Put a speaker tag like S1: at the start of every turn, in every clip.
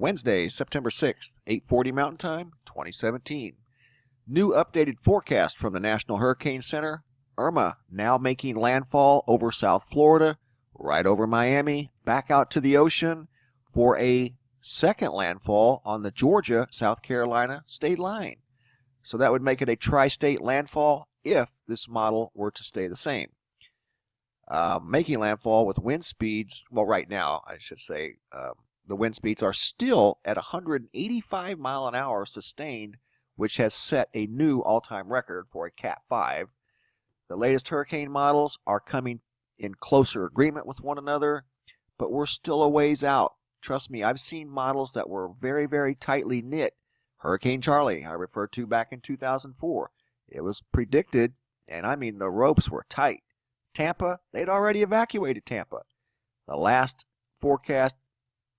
S1: Wednesday, September 6th, 8:40 Mountain Time, 2017. New updated forecast from the National Hurricane Center. IRMA now making landfall over South Florida, right over Miami, back out to the ocean for a second landfall on the Georgia-South Carolina state line. So that would make it a tri-state landfall if this model were to stay the same. Making landfall with wind speeds, well, right now, I should say, the wind speeds are still at 185 mile an hour sustained, which has set a new all-time record for a Cat 5. The latest hurricane models are coming in closer agreement with one another, but we're still a ways out. Trust me, I've seen models that were very, very tightly knit. Hurricane Charlie, I referred to back in 2004. It was predicted, and I mean the ropes were tight. Tampa, they'd already evacuated Tampa. The last forecast,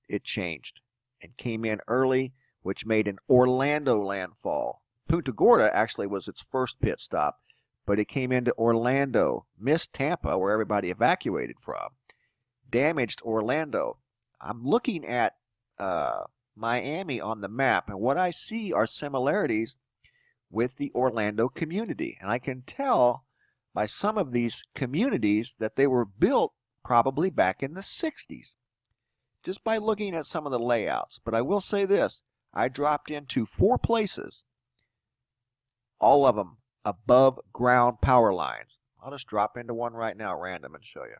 S1: it changed and came in early, which made an Orlando landfall. Punta Gorda actually was its first pit stop, but it came into Orlando, missed Tampa, where everybody evacuated from, damaged Orlando. I'm looking at Miami on the map, and what I see are similarities with the Orlando community. And I can tell by some of these communities that they were built probably back in the 60s, just by looking at some of the layouts. But I will say this, I dropped into 4 places, all of them above ground power lines. I'll just drop into one right now, random, and show you.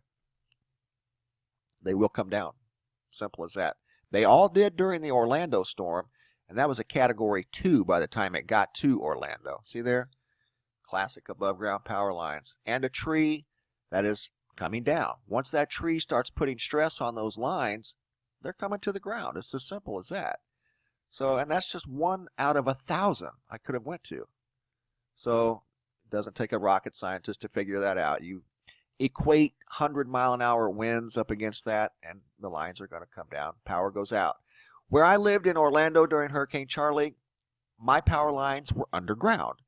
S1: They will come down. Simple as that. They all did during the Orlando storm, and that was a Category 2 by the time it got to Orlando. See there? Classic above ground power lines. And a tree that is coming down. Once that tree starts putting stress on those lines, they're coming to the ground. It's as simple as that. So, and that's just 1 out of 1,000 I could have went to. So it doesn't take a rocket scientist to figure that out. You equate 100-mile-an-hour winds up against that, and the lines are going to come down. Power goes out. Where I lived in Orlando during Hurricane Charlie, my power lines were underground.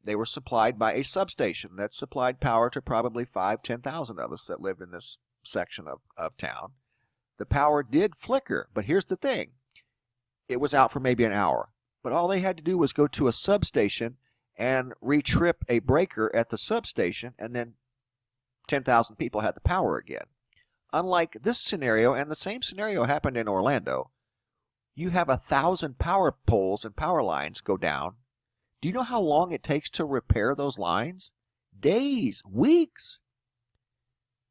S1: They were supplied by a substation that supplied power to probably 5,000-10,000 of us that lived in this section of town. The power did flicker, but here's the thing. It was out for maybe an hour, but all they had to do was go to a substation and retrip a breaker at the substation, and then 10,000 people had the power again. Unlike this scenario, and the same scenario happened in Orlando, you have 1,000 power poles and power lines go down. Do you know how long it takes to repair those lines? Days, weeks.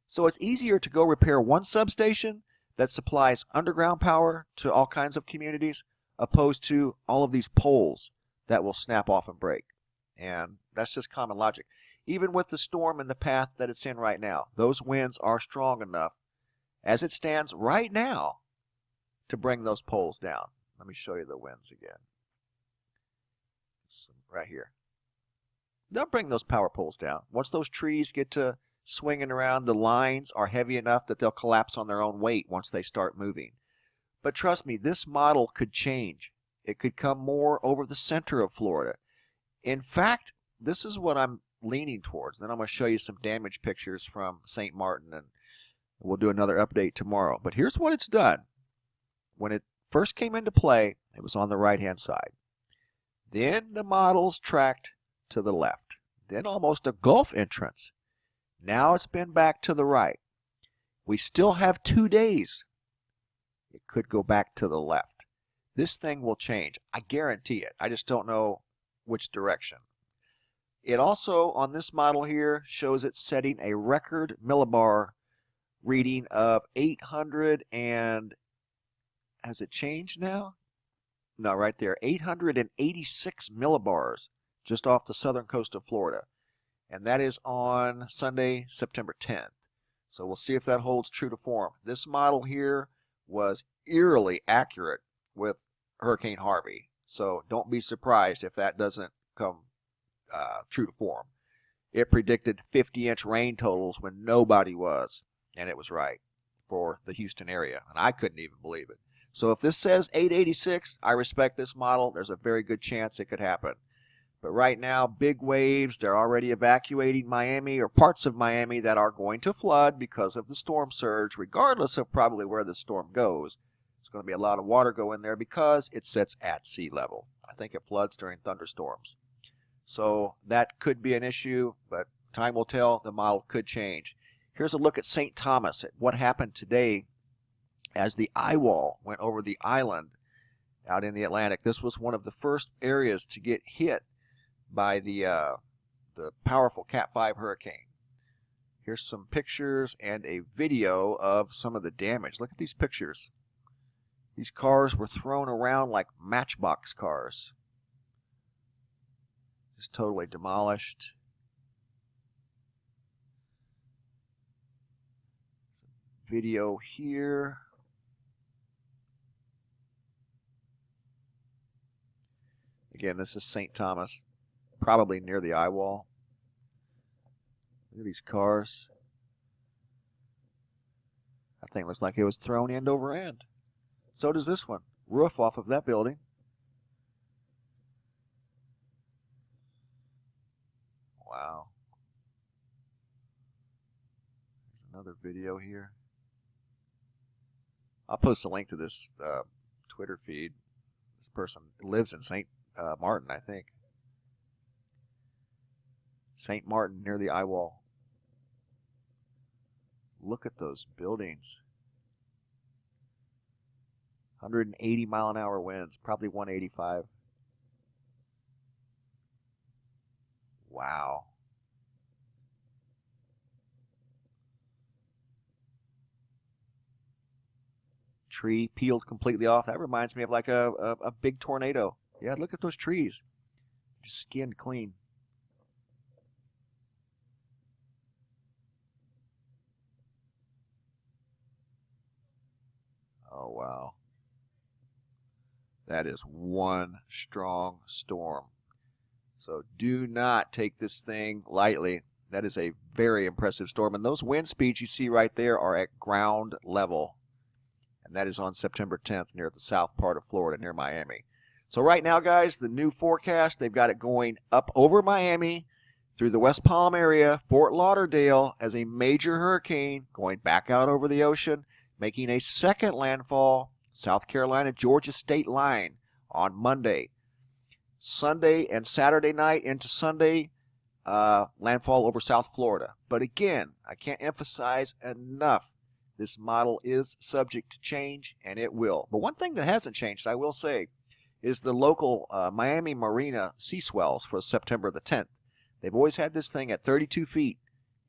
S1: So it's easier to go repair one substation that supplies underground power to all kinds of communities, opposed to all of these poles that will snap off and break. And that's just common logic. Even with the storm and the path that it's in right now, those winds are strong enough, as it stands right now, to bring those poles down. Let me show you the winds again. Right here. They'll bring those power poles down. Once those trees get to swinging around, the lines are heavy enough that they'll collapse on their own weight once they start moving. But trust me, this model could change. It could come more over the center of Florida. In fact, this is what I'm leaning towards. Then I'm going to show you some damage pictures from St. Martin, and we'll do another update tomorrow. But here's what it's done. When it first came into play, it was on the right-hand side. Then the models tracked to the left. Then almost a Gulf entrance. Now it's been back to the right. We still have 2 days. It could go back to the left. This thing will change. I guarantee it. I just don't know which direction. It also, on this model here, shows it setting a record millibar reading of 800 and... Has it changed now? No, right there. 886 millibars just off the southern coast of Florida. And that is on Sunday, September 10th. So we'll see if that holds true to form. This model here was eerily accurate with Hurricane Harvey. So don't be surprised if that doesn't come true to form. It predicted 50-inch rain totals when nobody was. And it was right for the Houston area. And I couldn't even believe it. So if this says 886, I respect this model. There's a very good chance it could happen. But right now, big waves. They're already evacuating Miami or parts of Miami that are going to flood because of the storm surge, regardless of probably where the storm goes. It's going going to be a lot of water go in there because it sits at sea level. I think it floods during thunderstorms. So that could be an issue, but time will tell. The model could change. Here's a look at St. Thomas, at what happened today as the eye wall went over the island out in the Atlantic. This was one of the first areas to get hit by the powerful Cat 5 hurricane. Here's some pictures and a video of some of the damage. Look at these pictures. These cars were thrown around like matchbox cars. Just totally demolished. Video here. Again, this is St. Thomas, probably near the eye wall. Look at these cars. That thing looks like it was thrown end over end. So does this one. Roof off of that building. Wow. There's another video here. I'll post a link to this Twitter feed. This person lives in St. Martin, I think. St. Martin near the eye wall. Look at those buildings. 180 mile an hour winds, probably 185. Wow. Tree peeled completely off. That reminds me of like a big tornado. Yeah, look at those trees. Just skinned clean. Oh, wow. That is one strong storm. So do not take this thing lightly. That is a very impressive storm. And those wind speeds you see right there are at ground level. And that is on September 10th near the south part of Florida, near Miami. So right now, guys, the new forecast, they've got it going up over Miami, through the West Palm area, Fort Lauderdale as a major hurricane, going back out over the ocean, making a second landfall, South Carolina-Georgia state line on Monday. Sunday and Saturday night into Sunday, landfall over South Florida. But again, I can't emphasize enough, this model is subject to change, and it will. But one thing that hasn't changed, I will say, is the local Miami Marina sea swells for September the 10th. They've always had this thing at 32 feet,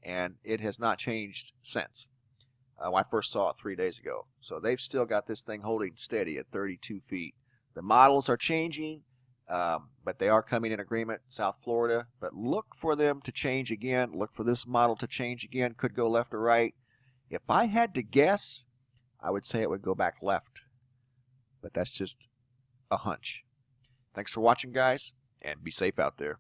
S1: and it has not changed since. I first saw it 3 days ago. So they've still got this thing holding steady at 32 feet. The models are changing, but they are coming in agreement, South Florida. But look for them to change again. Look for this model to change again. Could go left or right. If I had to guess, I would say it would go back left. But that's just a hunch. Thanks for watching, guys, and be safe out there.